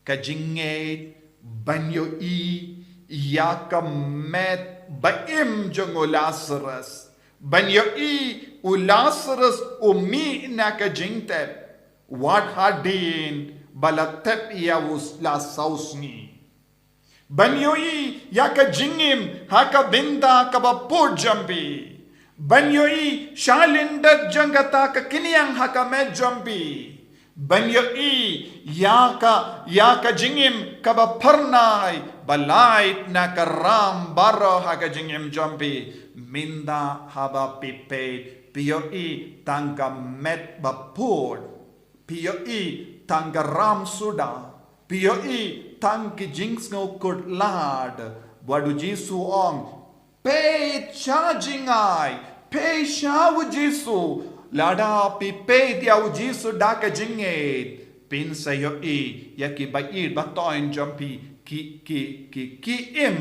ka jinge banyo ya ka met baim jongo Lazarus banyo u Lazarus umi na ka jingtep wat hadin balatep ya us la sausni banyoi yaka jingim haka binda kaba jambi banyoi shalinda jangata ka kiniang haka med jambi banyoi yaka jingim kaba parnai balait na karam baro haka jingim jambi minda haba pipe pioi tangga met bapur pioi tangga ram suda pioi tangki jinx no kut lad wadu jisu ong pay charging ai pay shawu jisu lada pi pay dia jisu daka jinget pin sayo yaki bai batoin jumpi ki im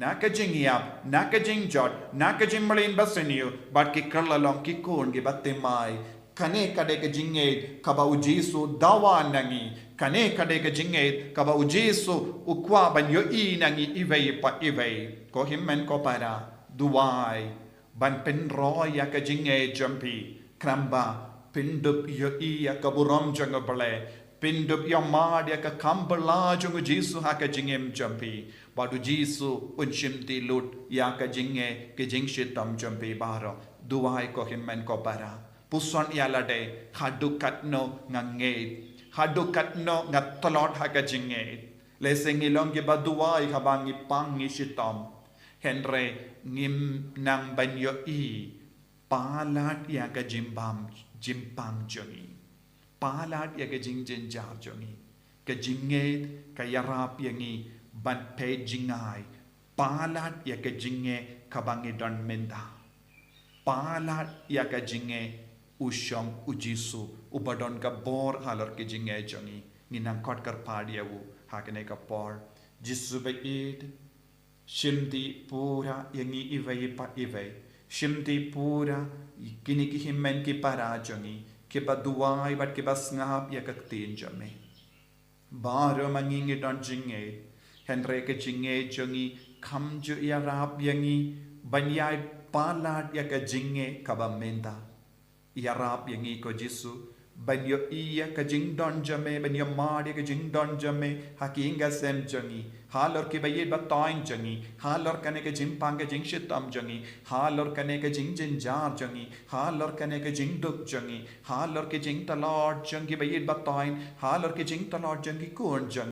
naka jingiap naka jingjot naka jingmalin baseniu but ki kerlalong ki kun ki batemai kane kade ke jinget kaba jisu dawa nangi kane kade ke jinget kaba jisu ukwa banyo nangi ivei pa ivei ko himmen ko para duwai ban pen roy ya ke jinget jampi kramba pindup yo ya kaburam jangabale pindup yo mad ya ka kambala jungu jisu ha ke jingem jampi badu jisu unchimti lut ya ka jinge ke jingshitam jampi baro duwai ko himmen ko para puson ialade hadukatno nganget hadukatno ngatolot hakajinget lesengi longi baduai habangi pangi shitom henre ngim nang banyo palat ya ka jimpang jongi palat ya ka jingjin jar jongi ka jinget ka yarap yangi ban pe jingai palat ya ka jinge kabangi don menda palat ya ka jinge usham ujisu ubadon ka bor halor ke jinge jongi ninang kot kar padiawu hakene ka por jisu bait shimdi pura yangi ivei pa ivei shimdi pura kini ki himmen ki para jongi ke baduai bat ke basngap ya ka tin jame baro mangingi don jinge henre ke jinge jongi kamju ya rap yangi banyai palat ya ka jinge kabamenda yarap yangi ko jisu banyo iya ka jing don jame banyo mari ka jing don jame hakinga sem jangi halor ki baye batain jangi halor kane ka jing pang ka jing shitam jangi halor kane ka jing jin jar jangi halor kane ka jing duk jangi halor ke jing talor jangi baye batain halor ke jing talor jangi kun jangi